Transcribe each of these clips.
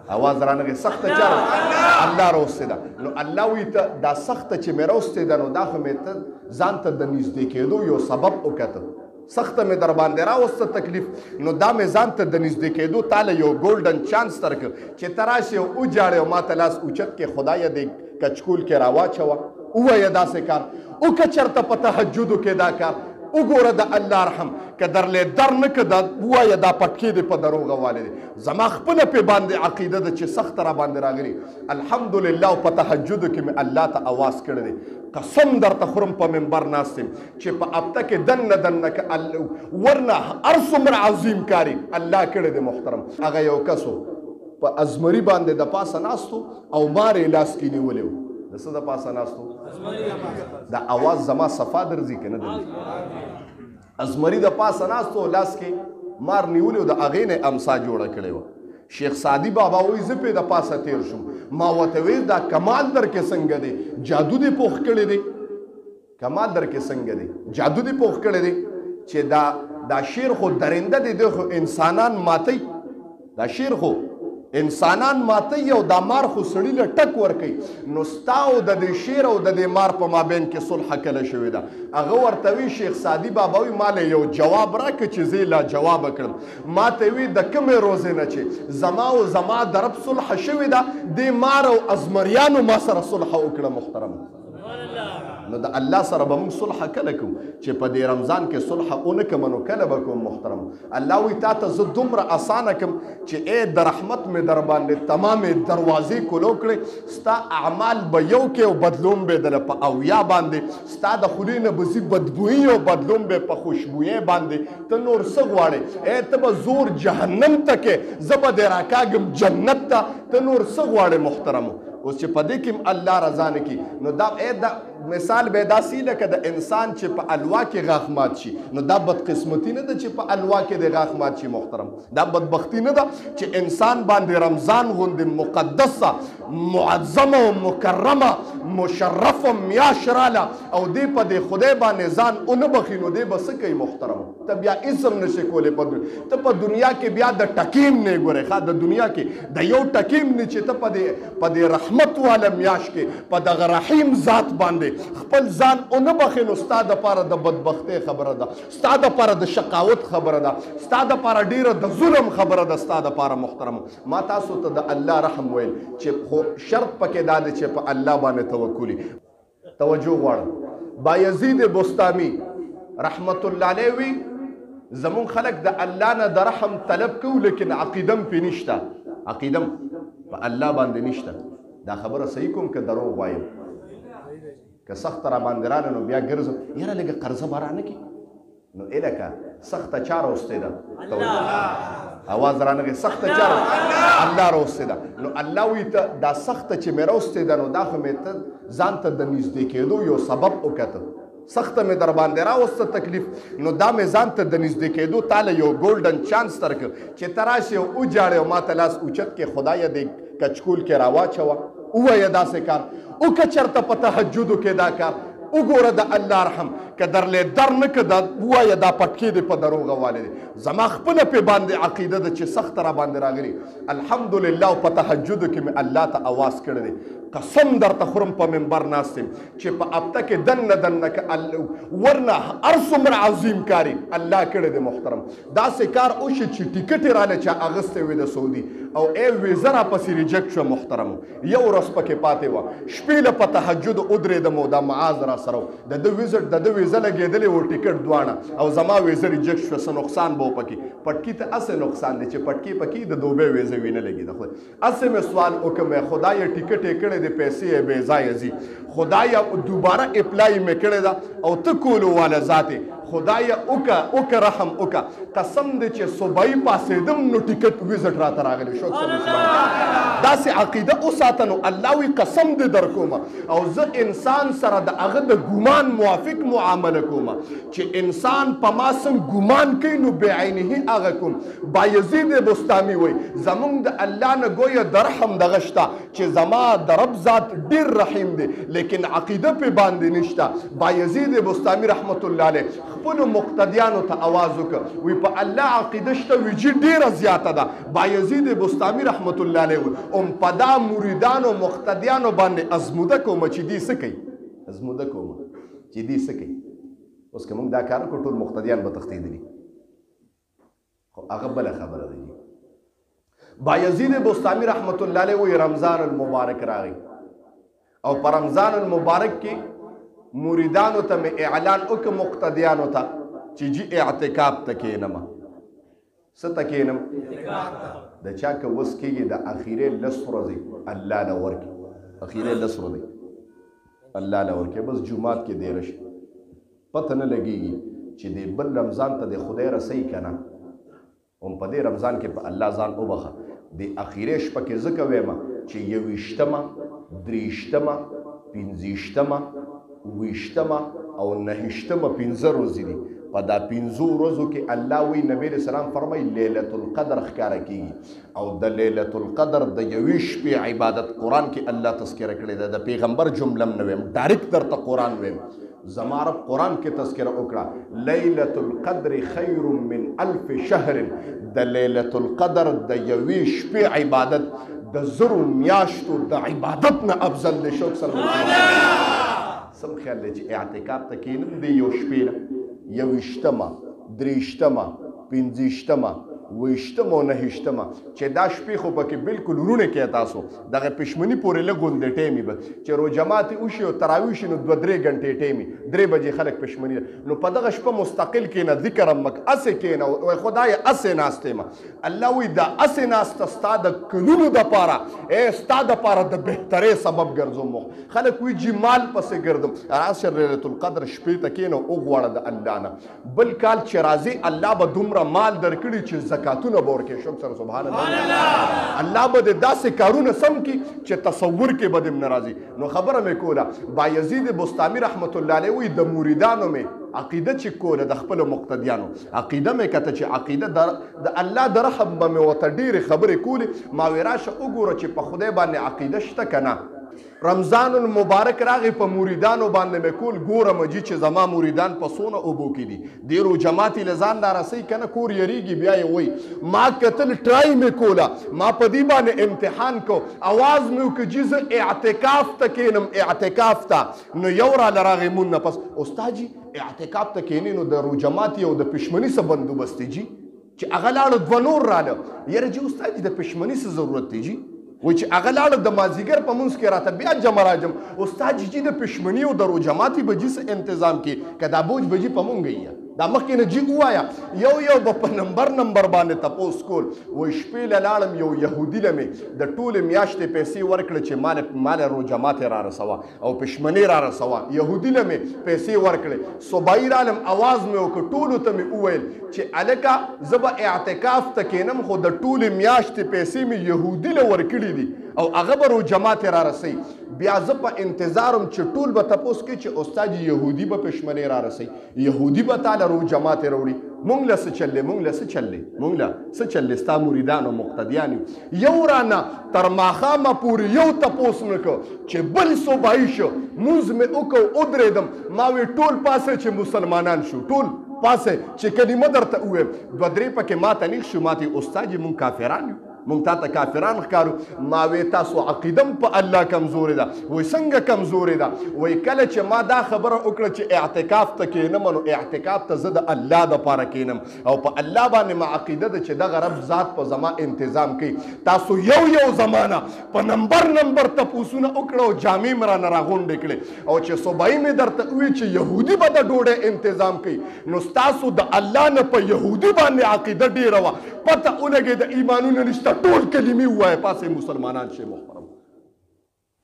आवाज رانغه سخت چر الله راوستي ده نو الله وی ته دا سخت چې مې راوستي ده نو دا خو مې ته ځان ته د نږدې کېدو یو سبب وکړه سخت مې در باندې راوسته تکلیف نو دا مې ځان ته د نږدې کېدو تاله یو ګولډن چانس درکړ چې ته راشې او وجاړې او ما ته لاس اوچت کې خدایه دې کچکول کې راواچوه ووایه داسې کار وکړه چېرته په تهجدو کې دا کار وګوره د الله رحم که درلې در نه که دا ووایه دا پټکې دې په دروغه والی دی زما خپله پې باندې عقیده ده چې سخته را باندې راغلي الحمدلله او په تهجدو کې مې الله ته اواز کړی دی قسم درته خورم په منبر ناست یم چې په هفته کې دننه دننه که ورنه هر څومره عظیم کاري الله کړی دی محترم هغه یو کس و په ازمري باندې د پاسه ناست او مار یې لاس کې نیولی و د څه د پاسه ناست دا اواز زما صفا درځي که نه درځي ازمري د پاسه ناست و لاس کې مار نیولی و د هغې نه امسا جوړه کړې وه شیخ سعدي بابا وایي زه پې د پاسه تیر شوم ما ورته ویل دا کمال در کې څنګه دی جادو دې پوخ کړی دی کمال در کې څنګه دی جادو دې پوخ کړی دی چې دا شیر خو درنده دی دی خو انسانان ماتی دا شیر خو انسانان ماتی او دا مار خو سړي له ټک ورکوي نو ستا او د دې شیر او د دې مار په مابین کې صلح کله شوې ده هغه ورته وی شیخ سعدي بابا وی ماله یو جواب راکړه چې زه لا جواب کړم ما ته وی د کومې روزې نه چې زما او زما د رب صلح شوې ده دې مار او ازمریانو ما سره صلح وکړه محترم نو د الله سره به موږ صلح کله کوو چې په دې رمضان کې صلح ونه کوم نو کله به کوم محترم الله وی تا ته زه دومره اسانه کوم چې ای د رحمت مې در باندې تمامې دروازې کولو کړې ستا اعمال به یو کې او بدلون به دله په اویا باندې ستا د خولې نه به ځي بدبویي او بدلون به په خوشبویۍ باندې ته نور څه غواړې ای ته به زور جهنم ته کې زه به دې راکاږم جنت ته ته نور څه غواړې محترمو اوس چې په دې کې الله رضا نه کي نو دا مثال به داسې لکه د انسان چې په الوا کې غاښ مات شي نو دا بدقسمتي نه ده چې په الوا کې د غاښ مات شي محترم دا بدبختي نه ده چې انسان باندې رمضان غوندې مقدسه معظمه او مکرمه مشرفه میاشت راله او دې په دې خدای باندې ځان ونه بخي نو دې به څه کوي محترم ته بیا اسم نشي کولی ته په دنیا کې بیا د ټکیم نه ګورې ښه د دنیا کې د یو ټکیم نه چې ته په دې رحمت والا میاشت کې په دغه رحیم ذات باندې خپل ځان اونه بخې نو ستا دپاره د بدبختۍ خبره ده ستا دپاره د شقاوت خبره ده ستا دپاره ډېره د ظلم خبره ده ستا دپاره محترم ما تاسو ته د الله رحم ویل چې خو شرط پکې دا دی چې په الله باندې توکلي توجه غواړم بایزید بستامي رحمت الله علیه وی زمون خلک د الله نه د رحم طلب کوو لیکن عقیدم پې نشته عقیدم په الله باندې نشته دا خبره صحیح کوم که دروغ وایم که سخت را باندې رانه نو بیا ګرځم یاره لږه قرضه به رانه کړي نو الکه سخته چا راوستې ده اواز رانغې سخته چا الله راوستې ده نو الله وی ته دا سخته چې مې راوستې ده نو دا خو مې ته ځان ته د نږدې کېدو یو سبب وکړه سخته مې در باندې راوسته تکلیف نو دا مې ځان ته د نږدې کېدو تاله یو ګولډن چانس درکړ چې ته راشې او وجاړې او ما ته لاس اوچت کې خدایه دې کچکول کې راواچوه ووایه داسې کار وکړه چېرته په تهجدو کې دا کار وګوره د الله رحم که درلې در نه که دا ووایه دا پټکې دې په دروغه والی دی زما خپله پې باندې عقیده ده چې سخته را باندې راغلي الحمدلله او په تهجدو کې مې الله ته اواز کړی دی قسم درته خورم په منبر ناست یم چې په هفته کې دننه دننه که ورنه هر څومره عظیم کاري الله کړی دی محترم داسې کار وشي چې ټیکټ یې راله چا اغوستی وي د سعودي او ای ویزه راپسې ریجکټ شوه محترم یو ورځ پکې پاتې وه شپې له په تهجدو ودرېدم او دا معاذ را سره د ده ویزه لګېدلې و ټیکټ دواړه او زما ویزه ریجکټ شوه څه نقصان به و پکې پټکي ته هسې نقصان دی چې پټکي پکې د دوبۍ ویزه وي نه لګېده هسې مې سوال وکړم خدایه ټیکټ یې کړی دی پیسې یې بې ځایه ځي خدایه دوباره اپلای مې کړې ده او ته کولو والا ذاتې خدایه وکه رحم وکه قسم دی چې صبحی پاسېدم نو ټیکټ ویزټ راته راغلی شکر داسې عقیده وساته نو الله وی قسم دې در کومه او زه انسان سره د هغه د ګمان موافق معامله کومه چې انسان په ما څنګه ګمان کوي نو بعینه هغه کوم. بایزید بستامي وی زمونږ د الله نه ګویه د رحم دغه شته چې زما د رب ذات ډېر رحیم دی لیکن عقیده پې باندې نشته. بایزید بستامي رحمت الله علیه خپلو مقتدیانو ته آواز وکړ وی په الله عقیده شته وی چې ډېره زیاته ده. بایزید بستامي رحمت الله علیه په دا مریدانو مقتدیانو باندې ازموده کومه چې دې څه کوي ازموده کومه چې دې څه کوي. اوس که موږ دا کار وکړو ټول مقتدیان به تښتېدلي خو هغه بله خبره ده. بایزید بستامي رحمت الله علیه وایي رمضان المبارک راغی او په رمضان المبارک کې مریدانو ته مې اعلان وکړ مقتدیانو ته چې جي اعتکاف ته کښېنمه. څه ته کښېنم؟ د چا که وس کېږي د اخیرې 10 ورځې الله له ورکړي اخیرې 10 ورځې الله له ورکړي بس جومات کې دیره شي پته نه لګېږي چې د بل رمضان ته د خدای رسوي که نه. هم په دې رمضان کې په الله ځان وبخه د اخیرې شپه کې ځکه ویمه چې 21مه 23مه 25مه 20مه او 9مه 5 ورځې دي. په دا 5 ورځو کې الله وی نبی علیہ السلام فرمایي لیلة القدر ښکاره کېږي او د لیلة القدر د یوې شپې عبادت قرآن کې الله تذکره کړې ده. د پیغمبر جمله هم نه ویم ډایرکټ درته قرآن ویم. زما رب قرآن کې تذکره وکړه لیلة القدر خیر من 1000 شهر. د لیلة القدر د یوې شپې عبادت د 1000 میاشتو د عبادت نه افضل دی. شوق سره سم خیال دی چې اعتکاف ته کښېنم د یو شپې نه 21مه 23مه 25مه 20مه او 9مه چې دا شپې خو پکې بالکل ورونه کې تاسو دغه پښمني پورې لږ غوندې ټایمې به چې روجمات وشي او تراویح شي نو 2-3 غنټې ټایمې 3 بجې خلک پښمني نو په دغه شپه مستقل کښېنه ذکر مک اسې کښېنه وایي خدای اسې ناستې ما الله وایي دا اسې ناسته ستا د کلونو دپاره ستا دپاره د بهترۍ سبب ګرځوم. خلک وایي جي مال پسې ګرځم راشه لیلة القدر شپې ته کښېنه وغواړه د الله نه. بل کال چې راځي الله به دومره مال درکړي چې زکاتونه به ورکړي. شوق سره سبحان الله الله به د داسې کارونه سم کړي چې تصور کې به دې نه راځي. نو خبره مې کوله بایزید بستامي رحمت الله علیه وایي د مریدانو مې عقیده چې کوله د خپلو مقتدیانو عقیده مې کته چې عقیده د الله د رحم به مې ورته ډېرې خبرې کولې. ما وی راشه وګوره چې په خدای باندې عقیده شته که نه. رمضان المبارک راغی په مریدانو باندې مې کول ګورم جي چې زما مریدان په څونه اوبو کې دي ډېرو جماعت یې له ځان رارسوي که نه کور یریږي بیا یې وایي ما کتل ټرای مې کوله ما په دې باندې امتحان کو اواز مې وکړه جي زه اعتکاف ته کښېنم اعتکاف ته نو یو راله راغی مون نه پس استاد جي اعتکاف ته کښېنې نو د روجمات یو د پښمني څه بندوبست دی جي چې هغه لاړه 2 نور راله یاره جي استاد جي د پښمني څه ضرورت دی جي وایي چې هغه لاړه د مازدیګر په منځ کې راته بیا جمع راجم استاد جي د پښمني او د روجماتي به جي څه انتظام کې که دا بوج به جي په مونږ یي دا مخکې نه جي ووایه یو به په نمبر باندې تپوس کول وایي شپې له لاړم یو یهودي له مې د ټولې میاشتې پیسې ورکړه چې مال روجمات یې رارسوه او پښمنۍ رارسوه یهودي له مې پیسې ورکړې صبحایي رالم اواز مې وکړ ټولو ته مې وویل چې هلکه زه به اعتکاف ته کښېنم خو د ټولې میاشتې پیسې مې یهودي له ورکړي دي او هغه به روجمات یې رارسوي. بیا زه په انتظارم چې ټول به تپوس کوي چې استاد یهودي به پښمنۍ رارسوي یهودي به تا له روجمات یې راوړي. مونږ له څه چل دی مونږ له څه چل دی ستا مریدان او مقتدیان یو رانه تر ماښامه پورې یو تپوس نه کړ چې بل صبحایي شو مونځ مې وکړ ودرېدم ما وی ټول پاسه چې مسلمانان شو ټول پاسه چې کلمه درته ووایم 2-3 پکې ماته نیښ شو ماته استاد جي مونږ کافران یو مونږ تا ته کافران ښکارو. ما وی تاسو عقیدم په الله کمزورې ده وایي څنګه کمزورې ده وایي کله چې ما دا خبره وکړه چې اعتکاف ته کښېنم نو اعتکاف ته زه د الله دپاره کښېنم او په الله باندې ما عقیده ده چې دغه رب ذات په زما انتظام کوي. تاسو یو زمانه په نمبر تپوسونه وکړه او جامې مې رانه راغونډې کړې او چې صبحایي مې درته وویل چې یهودي به د ډوډۍ انتظام کوي نو ستاسو د الله نه په یهودي باندې عقیده ډېره وه پته ولګېده ایمانونه نشته ټول کلمې ووایه پاسې مسلمانان شي محترم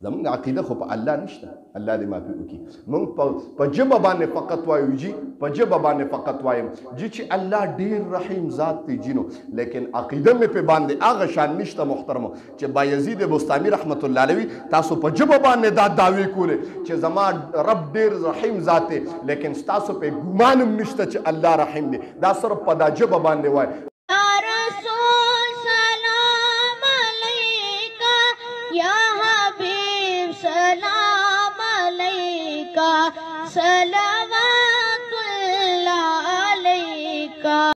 زمونږ عقیده خو په الله نشته. الله دې معافي وکړي. موږ په ژبه باندې فقط وایو جی، په ژبه باندې فقط وایم جی چې الله ډېر رحیم ذات دی جینو، لیکن عقیده مې په باندې هغه شان نشته محترمو چې بایزید بستامي رحمت الله علیه تاسو په ژبه باندې دا دعوی کولې چې زما رب ډېر رحیم ذات دی، لیکن تاسو په ګمان هم نشته چې الله رحیم دی. دا صرف په دا ژبه باندې وای. या हबीब सलाम अलैका सलाम